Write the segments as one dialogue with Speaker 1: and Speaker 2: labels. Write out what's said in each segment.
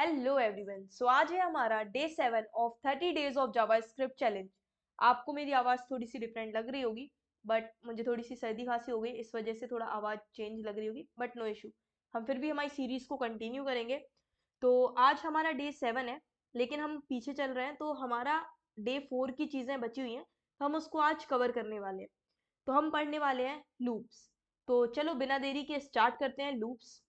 Speaker 1: Hello everyone. सो आज है हमारा day 7 of 30 days of JavaScript challenge. आपको मेरी आवाज़ थोड़ी सी डिफरेंट लग रही होगी, बट मुझे थोड़ी सी सर्दी खांसी हो गई, इस वजह से थोड़ा आवाज़ चेंज लग रही होगी, बट नो इशू। हम फिर भी हमारी सीरीज़ को कंटिन्यू करेंगे। तो आज हमारा डे 7 है, लेकिन हम पीछे चल रहे हैं, तो हमारा डे 4 की चीज़ें बची हुई हैं, तो हम उसको आज कवर करने वाले हैं। तो हम पढ़ने वाले हैं लूप्स। तो चलो बिना देरी के स्टार्ट करते हैं लूप्स।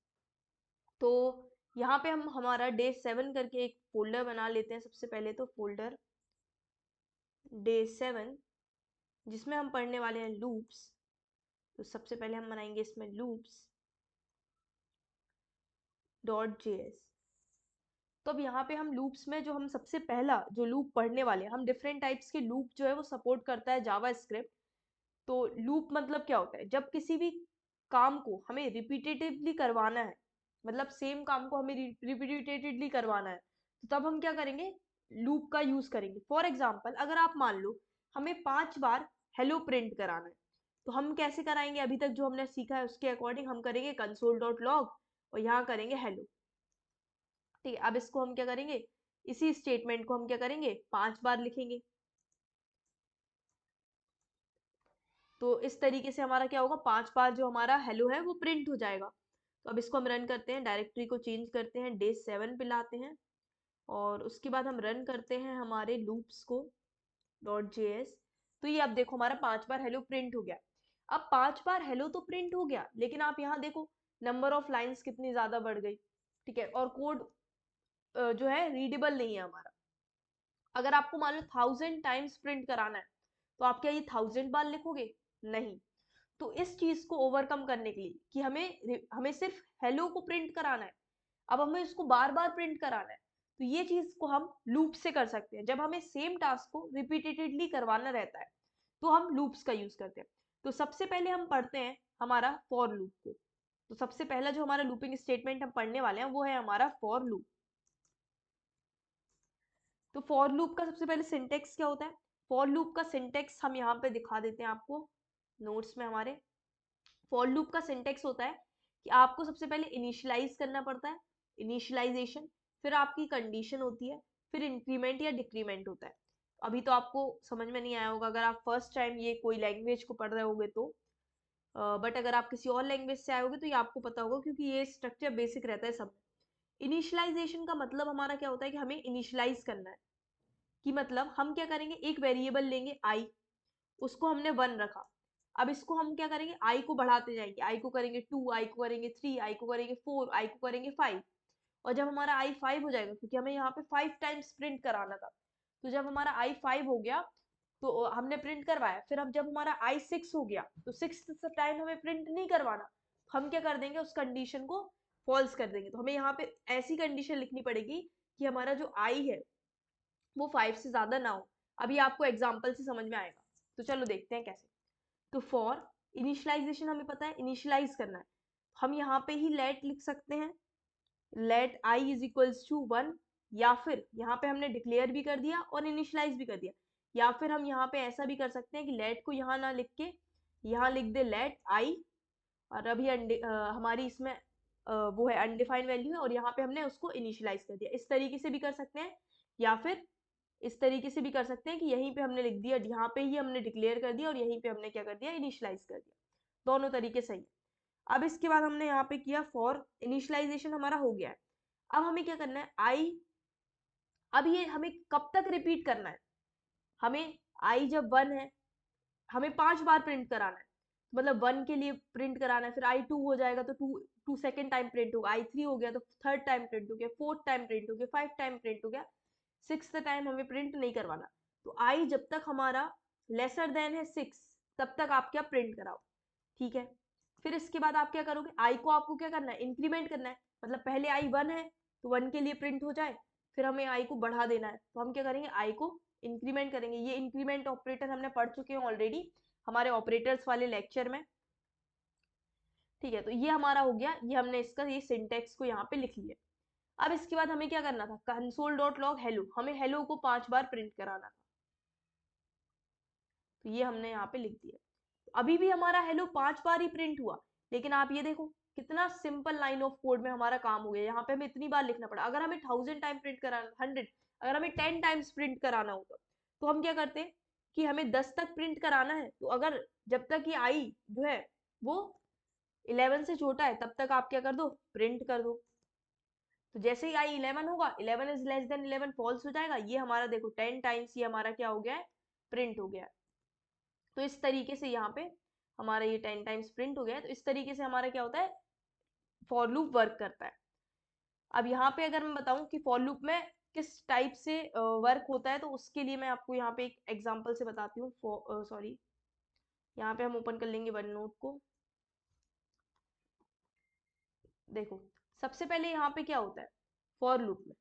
Speaker 1: तो यहाँ पे हम हमारा डे 7 करके एक फोल्डर बना लेते हैं। सबसे पहले तो फोल्डर डे 7, जिसमें हम पढ़ने वाले हैं लूप्स। तो सबसे पहले हम बनाएंगे इसमें लूप्स .js। तो अब यहाँ पे हम लूप्स में जो हम सबसे पहला जो लूप पढ़ने वाले हैं, हम डिफरेंट टाइप्स के लूप जो है वो सपोर्ट करता है जावास्क्रिप्ट। तो लूप मतलब क्या होता है? जब किसी भी काम को हमें रिपीटेटिवली करवाना है, मतलब सेम काम को हमें रिपीटेटिवली करवाना है, तो तब हम क्या करेंगे? लूप का यूज करेंगे। फॉर एग्जाम्पल, अगर आप मान लो हमें 5 बार हेलो प्रिंट कराना है, तो हम कैसे कराएंगे? अभी तक जो हमने सीखा है उसके अकॉर्डिंग हम करेंगे console.log और यहाँ करेंगे हेलो। ठीक है, अब इसको हम क्या करेंगे? इसी स्टेटमेंट को हम क्या करेंगे? 5 बार लिखेंगे। तो इस तरीके से हमारा क्या होगा? 5 बार जो हमारा हेलो है वो प्रिंट हो जाएगा। तो अब इसको हम रन करते हैं, डायरेक्टरी को चेंज करते हैं, डे 7 पे लाते हैं और उसके बाद हम रन करते हैं हमारे लूप्स को .js। तो ये अब देखो हमारा 5 बार हेलो प्रिंट हो गया। अब 5 बार हेलो तो प्रिंट हो गया, लेकिन आप यहाँ देखो नंबर ऑफ लाइन्स कितनी ज्यादा बढ़ गई। ठीक है, और कोड जो है रीडेबल नहीं है हमारा। अगर आपको मान लो 1000 टाइम्स प्रिंट कराना है, तो आप क्या ये 1000 बार लिखोगे? नहीं। तो इस चीज को ओवरकम करने के लिए कि हमें सिर्फ हेलो को प्रिंट कराना है, अब हमें इसको बार बार प्रिंट कराना है, तो ये चीज को हम लूप से कर सकते हैं। जब हमें सेम टास्क को रिपीटेडली करवाना रहता है, तो हम लूप्स का यूज करते हैं। तो सबसे पहले हम पढ़ते हैं हमारा फॉर लूप को। तो सबसे पहला जो हमारा लूपिंग स्टेटमेंट हम पढ़ने वाले हैं वो है हमारा फॉर लूप। तो फॉर लूप का सबसे पहले सिंटेक्स क्या होता है? फॉर लूप का सिंटेक्स हम यहाँ पे दिखा देते हैं आपको नोट्स में हमारे। फॉर लूप का सिंटेक्स होता है कि आपको सबसे पहले इनिशियलाइज करना पड़ता है, इनिशियलाइजेशन, फिर आपकी कंडीशन होती है, फिर इंक्रीमेंट या डिक्रीमेंट होता है। अभी तो आपको समझ में नहीं आया होगा अगर आप फर्स्ट टाइम ये कोई लैंग्वेज को पढ़ रहे होगे तो, बट अगर आप किसी और लैंग्वेज से आए होगे तो ये आपको पता होगा, क्योंकि ये स्ट्रक्चर बेसिक रहता है सब। इनिशियलाइजेशन का मतलब हमारा क्या होता है कि हमें इनिशियलाइज करना है। कि मतलब हम क्या करेंगे? एक वेरिएबल लेंगे आई, उसको हमने 1 रखा। अब इसको हम क्या करेंगे? आई को बढ़ाते जाएंगे, आई को करेंगे 2, आई को करेंगे 3, आई को करेंगे 4, आई को करेंगे 5। और जब हमारा आई 5 हो जाएगा, क्योंकि हमें यहाँ पे 5 टाइम्स प्रिंट कराना था, तो जब हमारा आई 5 हो गया तो हमने प्रिंट करवाया। फिर अब जब हमारा आई 6 हो गया, तो 6th टाइम हमें प्रिंट नहीं करवाना, हम क्या कर देंगे? उस कंडीशन को फॉल्स कर देंगे। तो हमें यहाँ पे ऐसी कंडीशन लिखनी पड़ेगी कि हमारा जो आई है वो 5 से ज्यादा ना हो। अभी आपको एग्जाम्पल से समझ में आएगा, तो चलो देखते हैं कैसे। तो फॉर इनिशियलाइजेशन हमें पता है इनिशियलाइज करना है, हम यहाँ पे ही लेट लिख सकते हैं, let I is equals to 1। या फिर यहाँ पे हमने डिक्लेयर भी कर दिया और इनिशियलाइज भी कर दिया। या फिर हम यहाँ पे ऐसा भी कर सकते हैं कि लेट को यहाँ ना लिख के यहाँ लिख दे लेट आई, और अभी हमारी इसमें वो है अनडिफाइंड वैल्यू है, और यहाँ पे हमने उसको इनिशियलाइज कर दिया। इस तरीके से भी कर सकते हैं, या फिर इस तरीके से भी कर सकते हैं कि यहीं पे हमने लिख दिया, यहाँ पे ही हमने डिक्लेयर कर दिया और यहीं पे हमने क्या कर दिया? इनिशियलाइज कर दिया। दोनों तरीके सही है। अब इसके बाद हमने यहाँ पे किया फॉर इनिशियलाइजेशन, हमारा हो गया है। अब हमें क्या करना है? आई, अब ये हमें कब तक रिपीट करना है? हमें आई जब 1 है, हमें 5 बार प्रिंट कराना है, मतलब 1 के लिए प्रिंट कराना है। फिर आई 2 हो जाएगा तो 2 सेकेंड टाइम प्रिंट होगा, आई 3 हो गया तो 3rd टाइम प्रिंट हो गया, 4th टाइम प्रिंट हो गया, 5 टाइम प्रिंट हो गया, 6th टाइम हमें प्रिंट नहीं करवाना। तो आई जब तक हमारा लेसर देन है 6, तब तक आप क्या प्रिंट कराओ। ठीक है, फिर इसके बाद आप क्या करोगे? आई को आपको क्या करना है? इंक्रीमेंट करना है, मतलब पहले आई 1 है तो 1 के लिए प्रिंट हो जाए, फिर हमें आई को बढ़ा देना है, तो हम क्या करेंगे? आई को इंक्रीमेंट करेंगे। ये इंक्रीमेंट ऑपरेटर हमने पढ़ चुके हैं ऑलरेडी हमारे ऑपरेटर्स वाले लेक्चर में। ठीक है, तो ये हमारा हो गया, ये हमने इसका ये सिंटेक्स को यहाँ पे लिख लिया। अब इसके बाद हमें क्या करना था? console.log हेलो, हमें हेलो को 5 बार प्रिंट कराना था, तो ये हमने यहाँ पे लिख दिया। तो अभी भी हमारा हेलो 5 बार ही प्रिंट हुआ, लेकिन आप ये देखो कितना सिंपल लाइन ऑफ कोड में हमारा काम हो गया। यहाँ पे हमें इतनी बार लिखना पड़ा। अगर हमें 1000 टाइम प्रिंट कराना, 100, अगर हमें 10 टाइम्स प्रिंट कराना होगा तो हम क्या करते हैं कि हमें 10 तक प्रिंट कराना है, तो अगर जब तक ये आई जो है वो 11 से छोटा है तब तक आप क्या कर दो, प्रिंट कर दो। तो जैसे ही आई 11 होगा, 11 इज लेस देन 11 फॉल्स हो जाएगा। ये हमारा देखो 10 टाइम्स ये हमारा क्या हो गया है, प्रिंट हो गया है। तो इस तरीके से यहाँ पे हमारा ये 10 टाइम्स प्रिंट हो गया है। तो इस तरीके से हमारा क्या होता है, फॉर लूप वर्क करता है। अब यहाँ पे अगर मैं बताऊं कि फॉर लूप में किस टाइप से वर्क होता है, तो उसके लिए मैं आपको यहाँ पे एक एग्जांपल से बताती हूँ। सॉरी, यहाँ पे हम ओपन कर लेंगे वन नोट को। देखो सबसे पहले यहाँ पे क्या होता है फॉर लूप में,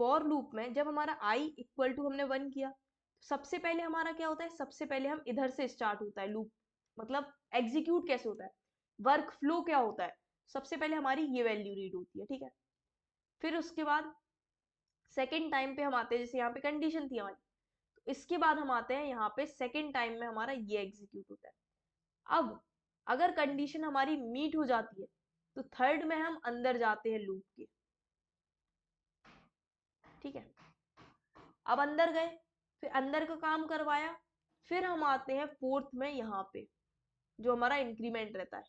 Speaker 1: फॉर लूप में जब हमारा आई इक्वल टू हमने 1 किया, सबसे पहले हमारा क्या होता है, सबसे पहले हम इधर से स्टार्ट होता है लूप, मतलब एग्जीक्यूट कैसे होता है, वर्क फ्लो क्या होता है। सबसे पहले हमारी ये वैल्यू रीड होती है, ठीक है। फिर उसके बाद सेकेंड टाइम पे हम आते हैं, जैसे यहाँ पे कंडीशन थी हमारी, तो इसके बाद हम आते हैं यहाँ पे सेकेंड टाइम में हमारा ये एग्जीक्यूट होता है। अब अगर कंडीशन हमारी मीट हो जाती है तो थर्ड में हम अंदर जाते हैं लूप के, ठीक है। अब अंदर गए, फिर अंदर का काम करवाया, फिर हम आते हैं फोर्थ में यहाँ पे जो हमारा इंक्रीमेंट रहता है।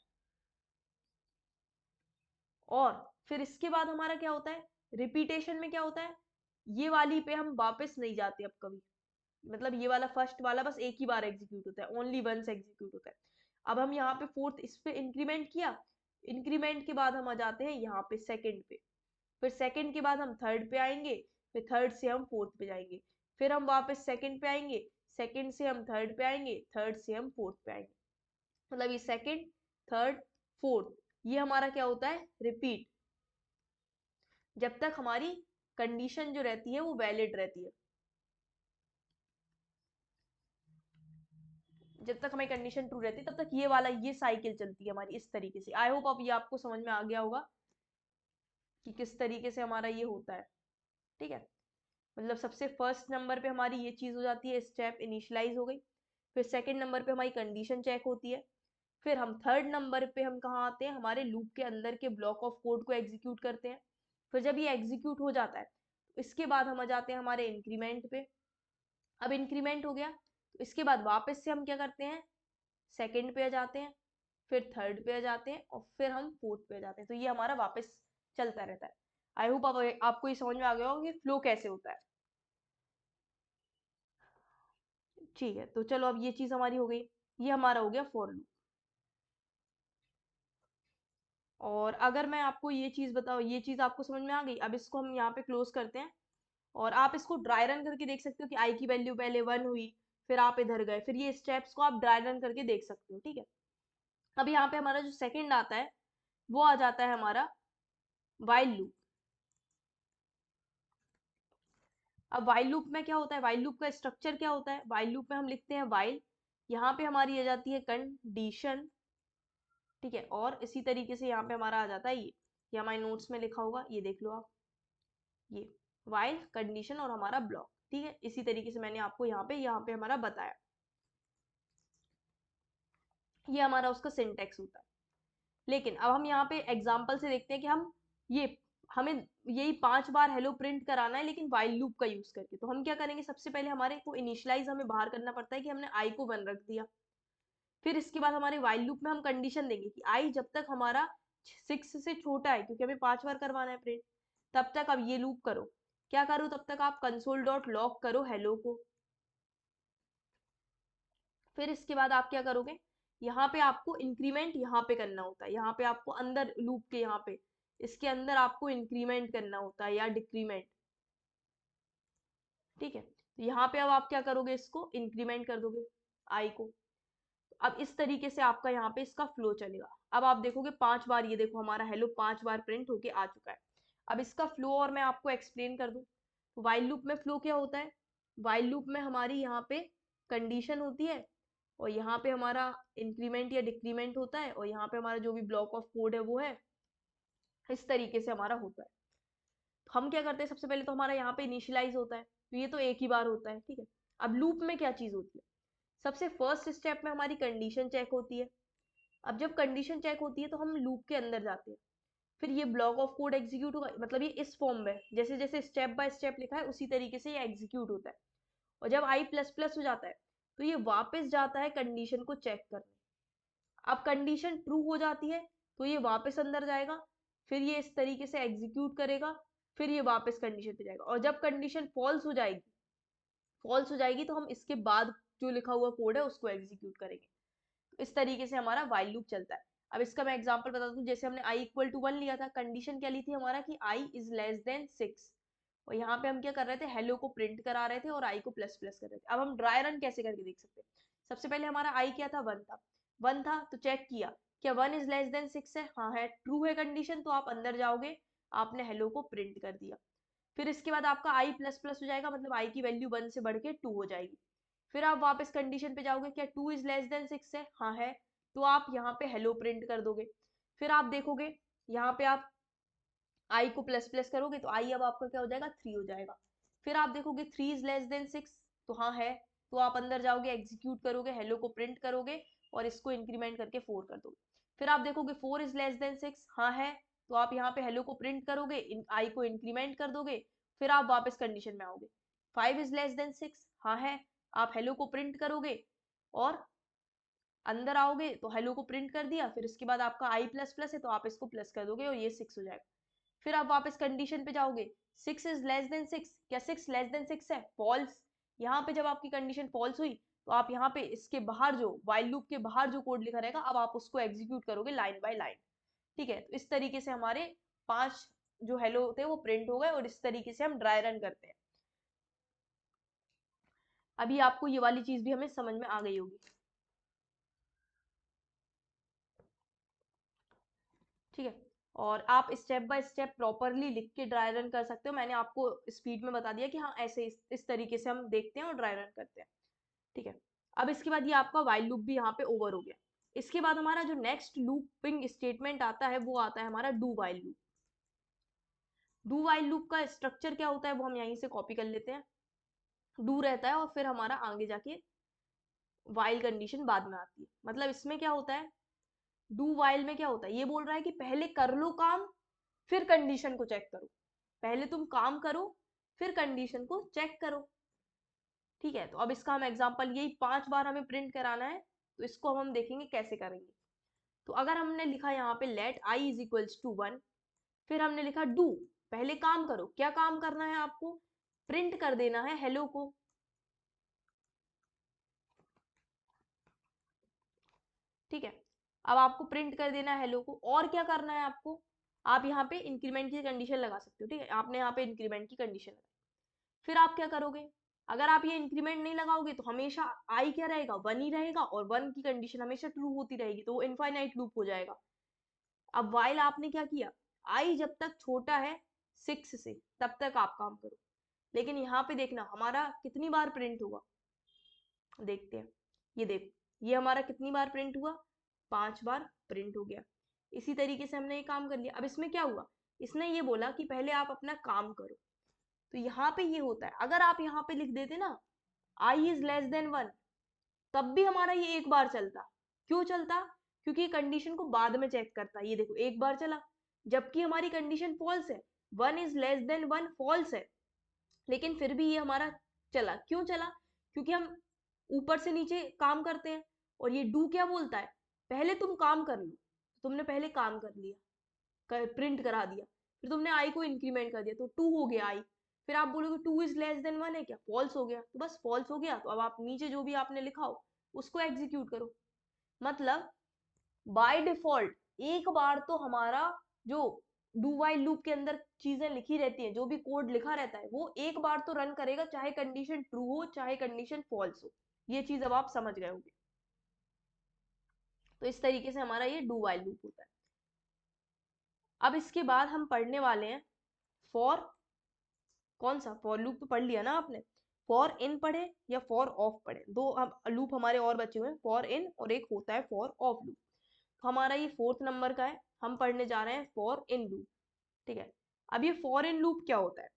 Speaker 1: और फिर इसके बाद हमारा क्या होता है, रिपीटेशन में क्या होता है, ये वाली पे हम वापस नहीं जाते अब कभी, मतलब ये वाला फर्स्ट वाला बस एक ही बार एग्जीक्यूट होता है, ओनली वंस एग्जीक्यूट होता है। अब हम यहाँ पे फोर्थ इस पे इंक्रीमेंट किया, इंक्रीमेंट के बाद हम आ जाते हैं यहाँ पे सेकंड पे, फिर सेकंड के बाद हम थर्ड पे आएंगे, फिर थर्ड से हम फोर्थ पे जाएंगे, फिर हम वापस सेकंड पे आएंगे, सेकंड से हम थर्ड पे आएंगे, थर्ड से हम फोर्थ पे आएंगे। मतलब ये सेकंड, थर्ड, फोर्थ, ये हमारा क्या होता है, रिपीट, जब तक हमारी कंडीशन जो रहती है वो वैलिड रहती है, जब तक हमारी कंडीशन ट्रू रहती है तब तक ये वाला ये साइकिल चलती है हमारी इस तरीके से। आई होप अब ये आपको समझ में आ गया होगा कि किस तरीके से हमारा ये होता है, ठीक है। मतलब सबसे फर्स्ट नंबर पे हमारी ये चीज हो जाती है, स्टेप इनिशियलाइज हो गई। फिर सेकंड नंबर पे हमारी कंडीशन चेक होती है। फिर हम थर्ड नंबर पे हम कहाँ आते हैं, हमारे लूप के अंदर के ब्लॉक ऑफ कोड को एग्जीक्यूट करते हैं। फिर जब ये एग्जीक्यूट हो जाता है तो इसके बाद हम आ जाते हैं हमारे इंक्रीमेंट पे। अब इंक्रीमेंट हो गया तो इसके बाद वापस से हम क्या करते हैं, सेकंड पे आ जाते हैं, फिर थर्ड पे आ जाते हैं और फिर हम फोर्थ पे आ जाते हैं। तो ये हमारा वापस चलता रहता है। आई होप आपको ये समझ में आ गया होगा कि फ्लो कैसे होता है, ठीक है। तो चलो अब ये चीज हमारी हो गई, ये हमारा हो गया फॉर लूप। और अगर मैं आपको ये चीज बताऊँ, ये चीज आपको समझ में आ गई, अब इसको हम यहाँ पे क्लोज करते हैं। और आप इसको ड्राई रन करके देख सकते हो कि आई की वैल्यू पहले 1 हुई, फिर आप इधर गए, फिर ये स्टेप्स को आप ड्राई रन करके देख सकते हो, ठीक है। अब यहाँ पे हमारा जो सेकंड आता है वो आ जाता है हमारा वाइल लूप। अब वाइल लूप में क्या होता है, वाइल लूप का स्ट्रक्चर क्या होता है, वाइल लूप में हम लिखते हैं वाइल, यहाँ पे हमारी आ जाती है कंडीशन, ठीक है। और इसी तरीके से यहाँ पे हमारा आ जाता है ये हमारे नोट्स में लिखा होगा, ये देख लो आप, ये वाइल कंडीशन और हमारा ब्लॉक, ठीक है। इसी तरीके से मैंने आपको यहाँ पे हमारा बताया, ये हमारा उसका सिंटेक्स होता है। लेकिन अब हम यहाँ पे एग्जाम्पल से देखते हैं कि हम ये हमें यही 5 बार हेलो प्रिंट कराना है लेकिन वाइल लूप का यूज करके। तो हम क्या करेंगे, सबसे पहले हमारे को इनिशियलाइज हमें बाहर करना पड़ता है कि हमने आई को 1 रख दिया। फिर इसके बाद हमारे वाइल लूप में हम कंडीशन देंगे कि आई जब तक हमारा 6 से छोटा है, क्योंकि हमें 5 बार करवाना है प्रिंट, तब तक अब ये लूप करो, क्या करो, तब तक आप कंसोल डॉट लॉग करो हेलो को। फिर इसके बाद आप क्या करोगे, यहाँ पे आपको इंक्रीमेंट यहाँ पे करना होता है, यहाँ पे आपको अंदर लूप के यहाँ पे इसके अंदर आपको इंक्रीमेंट करना होता है या डिक्रीमेंट, ठीक है। तो यहाँ पे अब आप क्या करोगे, इसको इंक्रीमेंट कर दोगे आई को। अब इस तरीके से आपका यहाँ पे इसका फ्लो चलेगा। अब आप देखोगे 5 बार, ये देखो हमारा हेलो 5 बार प्रिंट होके आ चुका है। अब इसका फ्लो और मैं आपको एक्सप्लेन कर दूं। वाइल लूप में फ्लो क्या होता है, वाइल लूप में हमारी यहाँ पे कंडीशन होती है और यहाँ पे हमारा इंक्रीमेंट या डिक्रीमेंट होता है और यहाँ पे हमारा जो भी ब्लॉक ऑफ कोड है वो है, इस तरीके से हमारा होता है। तो हम क्या करते हैं, सबसे पहले तो हमारा यहाँ पे इनिशियलाइज होता है, तो ये तो एक ही बार होता है, ठीक है। अब लूप में क्या चीज होती है, सबसे फर्स्ट स्टेप में हमारी कंडीशन चेक होती है। अब जब कंडीशन चेक होती है तो हम लूप के अंदर जाते हैं, फिर ये ब्लॉक ऑफ कोड एग्जीक्यूट होगा, मतलब ये इस फॉर्म में जैसे जैसे स्टेप बाय स्टेप लिखा है उसी तरीके से ये एग्जीक्यूट होता है। और जब आई प्लस प्लस हो जाता है तो ये वापस जाता है कंडीशन को चेक करने। अब कंडीशन ट्रू हो जाती है तो ये वापस अंदर जाएगा, फिर ये इस तरीके से एग्जीक्यूट करेगा, फिर ये वापस कंडीशन पे जाएगा। और जब कंडीशन फॉल्स हो जाएगी तो हम इसके बाद जो लिखा हुआ कोड है उसको एग्जीक्यूट करेंगे। तो इस तरीके से हमारा वाइल लूप चलता है। अब इसका मैं एग्जांपल बता दूं, जैसे हमने i इक्वल टू 1 लिया था, कंडीशन क्या ली थी हमारा कि i इज लेस देन 6, और यहाँ पे हम क्या कर रहे थे, हेलो को प्रिंट करा रहे थे और i को प्लस प्लस कर रहे थे। अब हम ड्राई रन कैसे करके देख सकते हैं। सबसे पहले हमारा i क्या था, 1 था तो चेक किया क्या 1 इज लेस देन 6 है, हाँ है, ट्रू है कंडीशन, तो आप अंदर जाओगे, आपने हेलो को प्रिंट कर दिया। फिर इसके बाद आपका i प्लस प्लस हो जाएगा, मतलब i की वैल्यू 1 से बढ़ के 2 हो जाएगी। फिर आप वापस कंडीशन पे जाओगे, क्या 2 इज लेस देन 6 है, हाँ है, तो आप यहाँ पे हेलो प्रिंट कर दोगे। फिर आप देखोगे यहाँ पे आप i को प्लस प्लस करोगे तो i अब आपका क्या हो जाएगा, 3 हो जाएगा। फिर आप देखोगे 3 इज लेस देन 6, तो हाँ है, तो आप अंदर जाओगे, एग्जीक्यूट करोगे, हेलो को प्रिंट करोगे और इसको इंक्रीमेंट करके 4 कर दोगे। फिर आप देखोगे 4 इज लेस देन 6, हाँ है, तो आप यहाँ पे हेलो को प्रिंट करोगे, i को इंक्रीमेंट कर दोगे, फिर आप वापस कंडीशन में आओगे। 5 इज लेस देन 6, हाँ है, आप हेलो को प्रिंट करोगे और अंदर आओगे तो हेलो को प्रिंट कर दिया, फिर उसके बाद आपका i प्लस प्लस है तो आप इसको प्लस कर दोगे और ये 6 हो जाएगा। फिर आप वापस कंडीशन पे जाओगे, 6 इज लेस देन 6, क्या 6 लेस देन 6 है, फॉल्स। यहाँ पे जब आपकी कंडीशन फॉल्स हुई तो आप यहाँ पे इसके बाहर जो वाइल लूप के बाहर जो कोड लिखा रहेगा अब आप उसको एग्जीक्यूट करोगे लाइन बाय लाइन। ठीक है, तो इस तरीके से हमारे 5 जो हेलो थे वो प्रिंट हो गए और इस तरीके से हम ड्राई रन करते हैं। अभी आपको ये वाली चीज भी हमें समझ में आ गई होगी। ठीक है, और आप स्टेप बाय स्टेप प्रॉपरली लिख के ड्राई रन कर सकते हो। मैंने आपको स्पीड में बता दिया कि हाँ ऐसे इस तरीके से हम देखते हैं और ड्राई रन करते हैं। ठीक है, अब इसके बाद ये आपका वाइल लूप भी यहाँ पे ओवर हो गया। इसके बाद हमारा जो नेक्स्ट लूपिंग स्टेटमेंट आता है वो आता है हमारा do while loop. Do while loop का स्ट्रक्चर क्या होता है वो हम यहीं से कॉपी कर लेते हैं। डू रहता है और फिर हमारा आगे जाके वाइल कंडीशन बाद में आती है। मतलब इसमें क्या होता है, डू वाइल में क्या होता है, ये बोल रहा है कि पहले कर लो काम, फिर कंडीशन को चेक करो। पहले तुम काम करो, फिर कंडीशन को चेक करो। ठीक है, तो अब इसका हम एग्जांपल, यही 5 बार हमें प्रिंट कराना है, तो इसको हम देखेंगे कैसे करेंगे। तो अगर हमने लिखा यहाँ पे let I is equals to 1, फिर हमने लिखा डू, पहले काम करो। क्या काम करना है आपको, प्रिंट कर देना है हेलो को। ठीक है, अब आपको प्रिंट कर देना है हेलो को, और क्या करना है आपको, आप यहाँ पे इंक्रीमेंट की कंडीशन लगा सकते हो। ठीक है, आपने यहाँ पे इंक्रीमेंट की कंडीशन लगाई, फिर आप क्या करोगे, अगर आप ये इंक्रीमेंट नहीं लगाओगे तो हमेशा आई क्या रहेगा, 1 ही रहेगा, और 1 की कंडीशन हमेशा ट्रू होती रहेगी, तो वो इनफाइनाइट लूप हो जाएगा। अब वाइल आपने क्या किया, आई जब तक छोटा है 6 से तब तक आप काम करो। लेकिन यहाँ पे देखना हमारा कितनी बार प्रिंट हुआ, देखते हैं। ये देखो, ये हमारा कितनी बार प्रिंट हुआ, 5 बार प्रिंट हो गया। इसी तरीके से हमने ये काम कर लिया। अब इसमें क्या हुआ, इसने ये बोला कि पहले आप अपना काम करो, तो यहाँ पे ये होता है, अगर आप यहाँ पे लिख देते ना आई इज लेस देन 1, तब भी हमारा ये एक बार चलता। क्यों चलता, क्योंकि कंडीशन को बाद में चेक करता है। ये देखो एक बार चला, जबकि हमारी कंडीशन फॉल्स है, 1 इज लेस देन 1 फॉल्स है, लेकिन फिर भी ये हमारा चला। क्यों चला, क्योंकि हम ऊपर से नीचे काम करते हैं, और ये डू क्या बोलता है, पहले तुम काम कर लो। तुमने पहले काम कर लिया, प्रिंट करा दिया, फिर तुमने आई को इंक्रीमेंट कर दिया तो 2 हो गया आई, फिर आप बोलोगे 2 इज लेस देन 1 है क्या, फॉल्स हो गया, तो बस फॉल्स हो गया, तो अब आप नीचे जो भी आपने लिखा हो उसको एग्जीक्यूट करो। मतलब बाय डिफॉल्ट एक बार तो हमारा जो डू वाइल लूप के अंदर चीजें लिखी रहती हैं, जो भी कोड लिखा रहता है वो एक बार तो रन करेगा, चाहे कंडीशन ट्रू हो चाहे कंडीशन फॉल्स हो। ये चीज अब आप समझ गए होंगे। तो इस तरीके से हमारा ये डू वाइल लूप होता है। अब इसके बाद हम पढ़ने वाले हैं फॉर, कौन सा फॉर लूप तो पढ़ लिया ना आपने, फॉर इन पढ़े या फॉर ऑफ पढ़े, दो हम लूप हमारे और बचे हुए हैं, फॉर इन और एक होता है फॉर ऑफ लूप। तो हमारा ये 4th नंबर का है, हम पढ़ने जा रहे हैं फॉर इन लूप। ठीक है, अब ये फॉर इन लूप क्या होता है,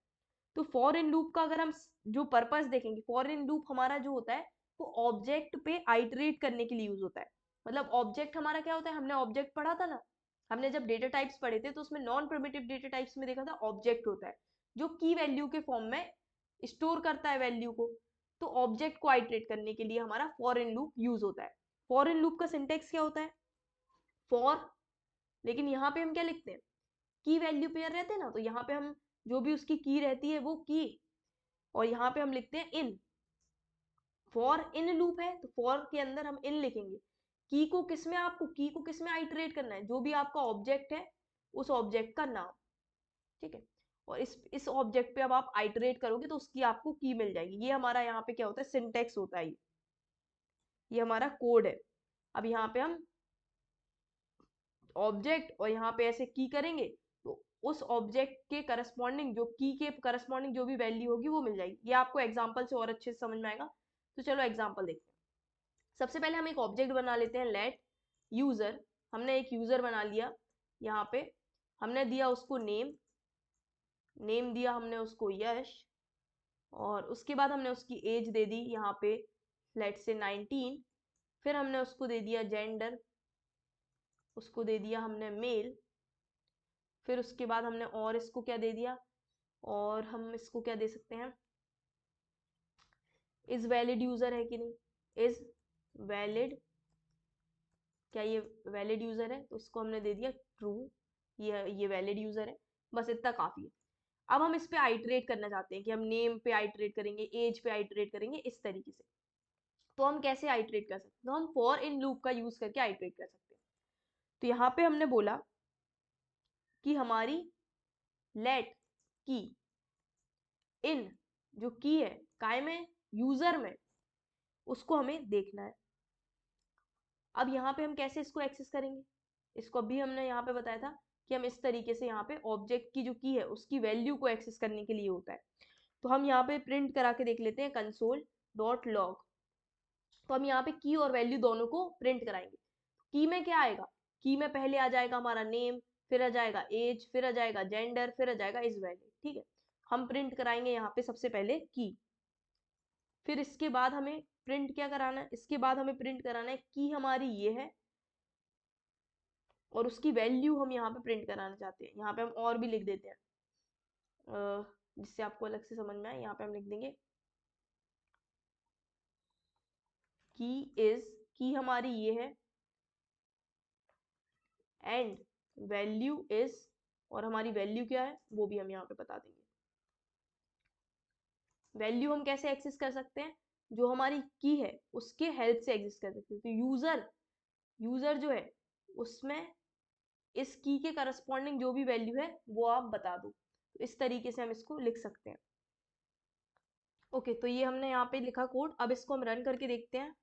Speaker 1: तो फॉर इन लूप का अगर हम जो पर्पस देखेंगे, फॉर इन लूप हमारा जो होता है वो ऑब्जेक्ट पे आइटरेट करने के लिए यूज होता है। मतलब ऑब्जेक्ट हमारा क्या होता है, हमने ऑब्जेक्ट पढ़ा था ना, हमने जब डेटा टाइप्स पढ़े थे तो उसमें नॉन प्रिमिटिव डेटा टाइप्स में देखा था ऑब्जेक्ट होता है जो की वैल्यू के फॉर्म में स्टोर करता है वैल्यू को। तो ऑब्जेक्ट को आइटरेट करने के लिए हमारा फॉर इन लूप यूज होता है। फॉर इन लूप का सिंटेक्स क्या होता है, फॉर, लेकिन यहाँ पे हम क्या लिखते हैं, की वैल्यू पेयर रहते हैं ना, तो यहाँ पे हम जो भी उसकी की रहती है वो की, और यहाँ पे हम लिखते हैं इन। फॉर इन लूप है तो फॉर के अंदर हम इन लिखेंगे। की को किसमें, आपको की को किसमें आइटरेट करना है, जो भी आपका ऑब्जेक्ट है उस ऑब्जेक्ट का नाम, ठीक है। और इस ऑब्जेक्ट पे अब आप आइटरेट करोगे तो उसकी आपको की मिल जाएगी। ये हमारा यहाँ पे क्या होता है, सिंटेक्स होता है, ये हमारा कोड है। अब यहाँ पे हम ऑब्जेक्ट और यहाँ पे ऐसे की करेंगे तो उस ऑब्जेक्ट के करस्पॉन्डिंग, जो की के करस्पॉन्डिंग जो भी वैल्यू होगी वो मिल जाएगी। ये आपको एग्जांपल से और अच्छे से समझ में आएगा। तो चलो एग्जांपल देखते हैं। सबसे पहले हम एक ऑब्जेक्ट बना लेते हैं, लेट यूजर। हमने एक यूजर बना लिया, यहाँ पे हमने दिया उसको नेम, नेम दिया हमने उसको यश, और उसके बाद हमने उसकी एज दे दी यहाँ पे लेट से 19। फिर हमने उसको दे दिया जेंडर, उसको दे दिया हमने मेल। फिर उसके बाद हमने और इसको क्या दे दिया, और हम इसको क्या दे सकते हैं, इज वैलिड यूजर है कि नहीं, इज वैलिड, क्या ये वैलिड यूजर है, तो उसको हमने दे दिया ट्रू, ये वैलिड यूजर है। बस इतना काफी है। अब हम इस पे आइटरेट करना चाहते हैं कि हम नेम पे आइटरेट करेंगे, एज पे आइटरेट करेंगे, इस तरीके से। तो हम कैसे आइटरेट कर सकते हैं, तो हम फॉर इन लूप का यूज करके आइटरेट कर सकते हैं। तो यहाँ पे हमने बोला कि हमारी लेट की इन, जो की है काय में, यूजर में, उसको हमें देखना है। अब यहाँ पे हम कैसे इसको एक्सेस करेंगे, इसको अभी हमने यहाँ पे बताया था कि हम इस तरीके से यहाँ पे ऑब्जेक्ट की जो की है उसकी वैल्यू को एक्सेस करने के लिए होता है। तो हम यहाँ पे प्रिंट करा के देख लेते हैं कंसोल डॉट लॉग। तो हम यहाँ पे की और वैल्यू दोनों को प्रिंट कराएंगे। की में क्या आएगा, की में पहले आ जाएगा हमारा नेम, फिर आ जाएगा एज, फिर आ जाएगा जेंडर, फिर आ जाएगा इज वैलिड, ठीक है। हम प्रिंट कराएंगे यहाँ पे सबसे पहले की, फिर इसके बाद हमें प्रिंट क्या कराना है, इसके बाद हमें प्रिंट कराना है की हमारी ये है, और उसकी वैल्यू हम यहाँ पे प्रिंट कराना चाहते हैं। यहाँ पे हम और भी लिख देते हैं जिससे आपको अलग से समझ में आए। यहाँ पे हम लिख देंगे की इज, की हमारी ये है, एंड वैल्यू इज, और हमारी वैल्यू क्या है वो भी हम यहाँ पे बता देंगे। वैल्यू हम कैसे एक्सेस कर सकते हैं, जो हमारी की है उसके हेल्प से एक्सेस कर सकते हैं। तो यूजर जो है उसमें इस की के करस्पॉन्डिंग जो भी वैल्यू है वो आप बता दो। तो इस तरीके से हम इसको लिख सकते हैं। ओके, तो ये हमने यहाँ पे लिखा कोड। अब इसको हम रन करके देखते हैं।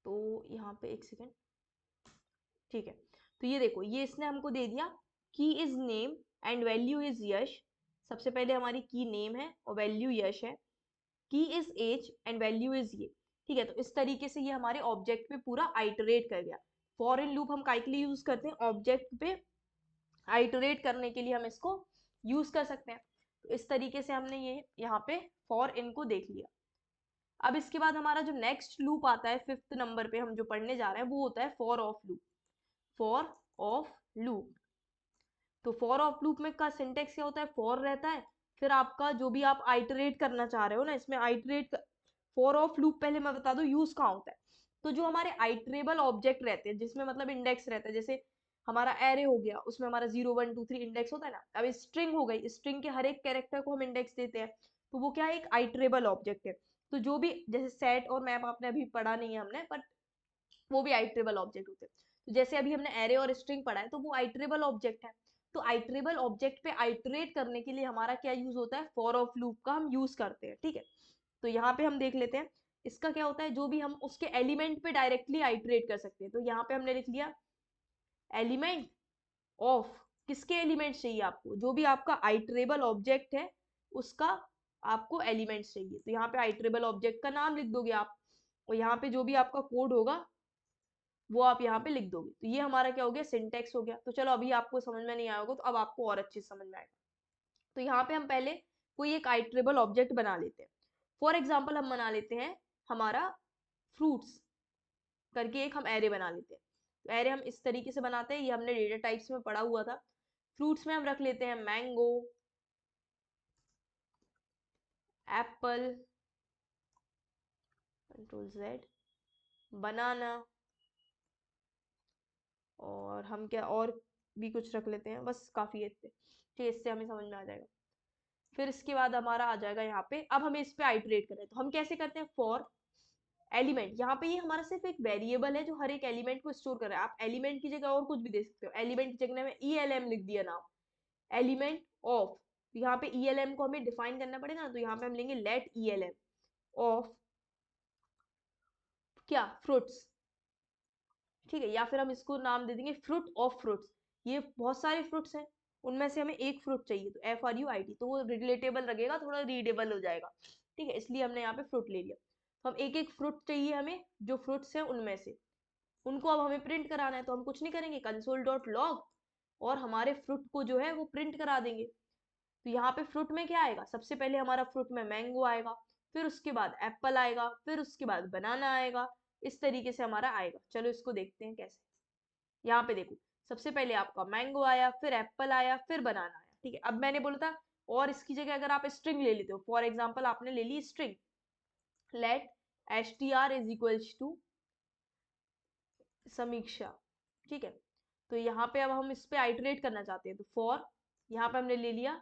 Speaker 1: तो यहाँ पे एक सेकेंड, ठीक है। तो ये देखो, ये इसने हमको दे दिया की is name and value is Yash. सबसे पहले हमारी की नेम है और वैल्यू यश है। Key is age and value is ये, ठीक है। तो इस तरीके से ये हमारे ऑब्जेक्ट पे पूरा आइटरेट कर गया। फॉर इन लूप हम काइकली यूज करते हैं ऑब्जेक्ट पे आइटरेट करने के लिए, हम इसको यूज कर सकते हैं। तो इस तरीके से हमने ये यहाँ पे फॉर इन को देख लिया। अब इसके बाद हमारा जो नेक्स्ट लूप आता है 5th नंबर पे हम जो पढ़ने जा रहे हैं वो होता है for of loop. For of loop, तो फॉर ऑफ लूप में का सिंटेक्स क्या होता है, फॉर रहता है, फिर आपका जो भी आप आइटरेट करना चाह रहे हो ना, इसमें आइटरेट, फॉर ऑफ लूप पहले मैं बता दूं यूज कहाँ होता है। तो जो हमारे आइटरेबल ऑब्जेक्ट रहते हैं जिसमें मतलब इंडेक्स रहता है, जैसे हमारा एरे हो गया, उसमें हमारा 0 1 2 3 इंडेक्स होता है ना। अब स्ट्रिंग हो गई, स्ट्रिंग के हर एक कैरेक्टर को हम इंडेक्स देते हैं, तो वो क्या है, एक आइटरेबल ऑब्जेक्ट है। तो जो भी जैसे सेट और मैप आपने अभी पढ़ा नहीं है हमने, बट वो भी आइटरेबल ऑब्जेक्ट होते हैं। तो जैसे अभी हमने एरे और स्ट्रिंग पढ़ा है तो वो आइटरेबल ऑब्जेक्ट है। तो आइटरेबल ऑब्जेक्ट पे आइटरेट करने के लिए हमारा क्या यूज होता है, फॉर ऑफ लूप का हम यूज करते हैं, ठीक है। तो यहाँ पे हम देख लेते हैं इसका क्या होता है, जो भी हम उसके एलिमेंट पे डायरेक्टली आइटरेट कर सकते हैं। तो यहाँ पे हमने लिख लिया एलिमेंट ऑफ, किसके एलिमेंट चाहिए आपको, जो भी आपका आइटरेबल ऑब्जेक्ट है उसका आपको एलिमेंट चाहिए। तो यहाँ पे आइटरेबल ऑब्जेक्ट का नाम लिख दोगे आप, और यहाँ पे जो भी आपका कोड होगा वो आप यहाँ पे लिख दोगे। तो ये हमारा क्या हो गया, सिंटेक्स हो गया। तो चलो अभी आपको समझ में नहीं आया होगा तो अब आपको और अच्छे से समझ में आएगा। तो यहाँ पे हम पहले कोई एक आइटरेबल ऑब्जेक्ट बना लेते हैं। फॉर एग्जाम्पल हम बना लेते हैं हमारा फ्रूट्स, करके एक हम एरे बना लेते हैं। तो एरे हम इस तरीके से बनाते हैं, ये हमने डेटा टाइप्स में पढ़ा हुआ था। फ्रूट्स में हम रख लेते हैं मैंगो, एप्पल, कंट्रोल Z, बनाना, और हम क्या और भी कुछ रख लेते हैं, बस काफ़ी है इतने, ठीक है, इससे हमें समझ में आ जाएगा। फिर इसके बाद हमारा आ जाएगा यहाँ पे, अब हमें इस पे आइटरेट करें तो हम कैसे करते हैं, फॉर एलिमेंट, यहाँ पे ये हमारा सिर्फ एक वेरिएबल है जो हर एक एलिमेंट को स्टोर कर रहा है। आप एलिमेंट की जगह और कुछ भी दे सकते हो, एलिमेंट की जगह में ELM लिख दिया नाम, एलिमेंट ऑफ, तो यहाँ पे ELM को हमें डिफाइन करना पड़ेगा ना, तो यहाँ पे हम लेंगे लेट ELM ऑफ क्या, फ्रूट्स, ठीक है, या फिर हम इसको नाम दे देंगे फ्रूट ऑफ फ्रूट्स। ये बहुत सारे फ्रूट्स हैं, उनमें से हमें एक फ्रूट चाहिए, तो FRUIT, तो वो रिलेटेबल लगेगा, थोड़ा रीडेबल हो जाएगा, ठीक है, इसलिए हमने यहाँ पे फ्रूट ले लिया। तो हम एक एक फ्रूट चाहिए हमें, जो फ्रूट्स हैं उनमें से, उनको अब हमें प्रिंट कराना है, तो हम कुछ नहीं करेंगे, console.log, और हमारे फ्रूट को जो है वो प्रिंट करा देंगे। तो यहाँ पे फ्रूट में क्या आएगा, सबसे पहले हमारा फ्रूट में मैंगो आएगा, फिर उसके बाद एप्पल आएगा, फिर उसके बाद बनाना आएगा, इस तरीके से हमारा आएगा। चलो इसको देखते हैं कैसे। यहाँ पे देखो, सबसे पहले आपका मैंगो आया, फिर एप्पल आया, फिर बनाना आया, ठीक है। अब मैंने बोला था, और इसकी जगह अगर आप स्ट्रिंग ले लेते हो, फॉर एग्जाम्पल आपने ले ली string, let str is equals to Samiksha, ठीक है। तो यहाँ पे अब हम इस पे आइटरेट करना चाहते हैं, तो फॉर, यहाँ पे हमने ले लिया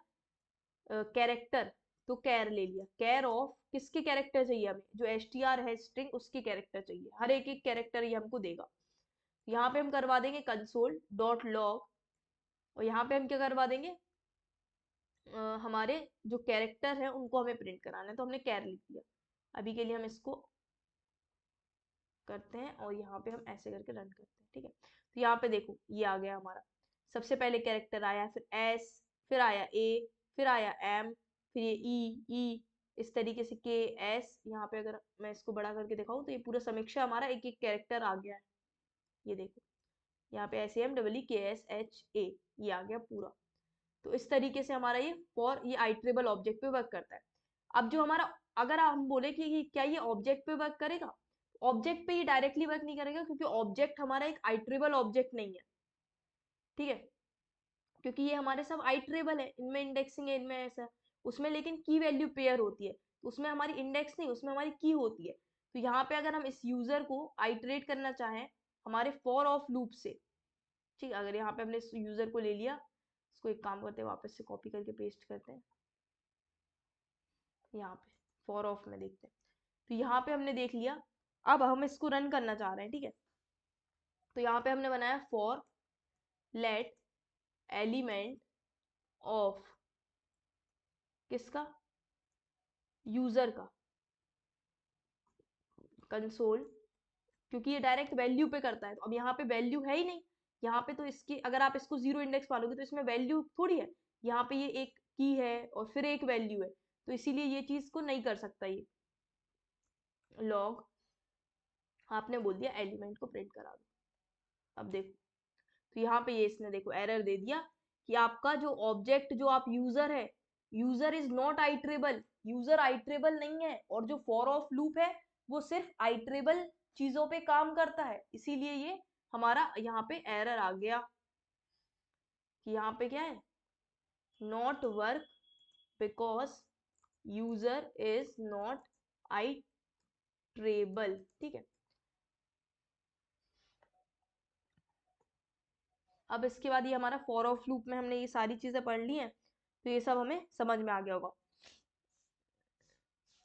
Speaker 1: कैरेक्टर, तो कैर ले लिया, कैर ऑफ किसके कैरेक्टर चाहिए हमें, जो str है स्ट्रिंग उसके कैरेक्टर चाहिए, हर एक एक कैरेक्टर ये हमको देगा। यहाँ पे हम करवा देंगे console.log, और यहाँ पे हम क्या करवा देंगे, हमारे जो कैरेक्टर है उनको हमें प्रिंट कराना है, तो हमने कैर लिख दिया। अभी के लिए हम इसको करते हैं और यहाँ पे हम ऐसे करके रन करते हैं, ठीक है। तो यहाँ पे देखो ये आ गया हमारा, सबसे पहले कैरेक्टर आया, फिर S, फिर आया A, फिर आया M, फिर ये E, इस तरीके से KS, यहाँ पे अगर मैं इसको बड़ा करके दिखाऊं तो ये पूरा समीक्षा हमारा एक एक कैरेक्टर आ गया है, ये देखो, यहाँ पे SAMKSHA, ये आ गया पूरा। तो इस तरीके से हमारा ये फॉर, ये आइटरेबल ऑब्जेक्ट पे वर्क करता है। अब जो हमारा, अगर हम बोले कि क्या ये ऑब्जेक्ट पे वर्क करेगा, ऑब्जेक्ट पे ये डायरेक्टली वर्क नहीं करेगा, क्योंकि ऑब्जेक्ट हमारा एक आइटरेबल ऑब्जेक्ट नहीं है, ठीक है, क्योंकि ये हमारे सब आइटरेबल है, इनमें इंडेक्सिंग है, इनमें ऐसा, उसमें लेकिन की वैल्यू पेयर होती है, तो उसमें हमारी इंडेक्स नहीं, उसमें हमारी की होती है। तो यहाँ पे अगर हम इस यूजर को आइटरेट करना चाहें हमारे फॉर ऑफ लूप से, ठीक है, अगर यहाँ पे हमने इस यूजर को ले लिया, इसको एक काम करते हैं, वापस से कॉपी करके पेस्ट करते हैं, यहाँ पे फॉर ऑफ में देखते हैं, तो यहाँ पे हमने देख लिया। अब हम इसको रन करना चाह रहे हैं, ठीक है, तो यहाँ पे हमने बनाया फॉर लेट एलिमेंट ऑफ किसका, यूजर का, कंसोल, क्योंकि ये डायरेक्ट वैल्यू पे करता है, तो अब यहाँ पे वैल्यू है ही नहीं, यहाँ पे तो इसकी अगर आप इसको 0 इंडेक्स मानोगे तो इसमें वैल्यू थोड़ी है, यहाँ पे ये एक की है और फिर एक वैल्यू है, तो इसीलिए ये चीज को नहीं कर सकता ये लॉग, आपने बोल दिया एलिमेंट को प्रिंट करा दो। अब देखो, तो यहाँ पे ये इसने देखो एरर दे दिया कि आपका जो ऑब्जेक्ट, जो आप यूजर है, user is not iterable, user iterable नहीं है, और जो फॉर ऑफ लूप है वो सिर्फ आइटरेबल चीजों पे काम करता है, इसीलिए ये हमारा यहाँ पे एरर आ गया कि यहाँ पे क्या है, not work because user is not iterable, ठीक है। अब इसके बाद ये हमारा फॉर ऑफ लूप में हमने ये सारी चीजें पढ़ ली हैं, तो ये सब हमें समझ में आ गया होगा।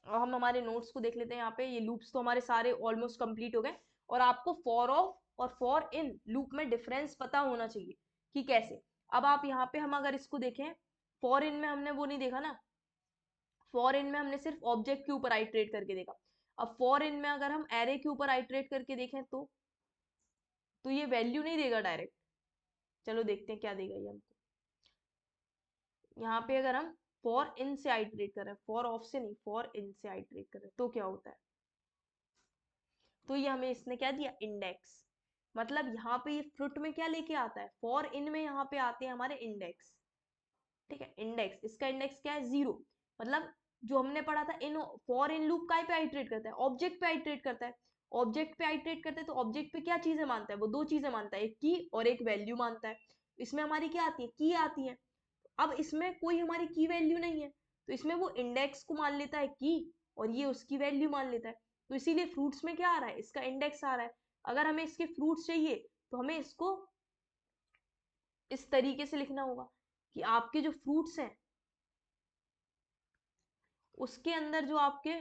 Speaker 1: और हम हमारे नोट्स को देख लेते हैं, यहाँ पे ये लूप्स तो हमारे सारे ऑलमोस्ट कंप्लीट हो गए, और आपको फॉर ऑफ और फॉर इन लूप में डिफरेंस पता होना चाहिए कि कैसे। अब आप यहाँ पे हम अगर इसको देखें, फॉर इन में हमने वो नहीं देखा ना, फॉर इन में हमने सिर्फ ऑब्जेक्ट के ऊपर आइटरेट करके देखा। अब फॉर इन में अगर हम एरे के ऊपर आइटरेट करके देखें तो ये वैल्यू नहीं देगा डायरेक्ट। चलो देखते हैं क्या देगा ये हमको। यहाँ पे अगर हम फॉर इन से आइटरेट कर रहे हैं, फॉर ऑफ से नहीं, फॉर इन से आइटरेट कर रहे हैं, तो क्या होता है, तो ये हमें इसने क्या दिया, इंडेक्स, मतलब यहाँ पे ये फ्रूट में क्या लेके आता है, फॉर इन में यहाँ पे आते हैं हमारे इंडेक्स, ठीक है, इंडेक्स, इसका इंडेक्स क्या है, 0, मतलब जो हमने पढ़ा था इन, फॉर इन लूप काय पे आइटरेट करता है, ऑब्जेक्ट पे आइटरेट करता है, ऑब्जेक्ट पे आइटरेट करते हैं तो ऑब्जेक्ट पे क्या चीजें मानता है, वो दो चीजें मानता है, एक की और एक वैल्यू मानता है। इसमें हमारी क्या आती है, की आती है। अब इसमें कोई हमारी की वैल्यू नहीं है, तो इसमें वो इंडेक्स को मान लेता है की, और ये उसकी वैल्यू मान लेता है। तो इसीलिए फ्रूट्स में क्या आ रहा है, इसका इंडेक्स आ रहा है। अगर हमें इसके फ्रूट्स चाहिए तो हमें इसको इस तरीके से लिखना होगा कि आपके जो फ्रूट्स हैं उसके अंदर जो आपके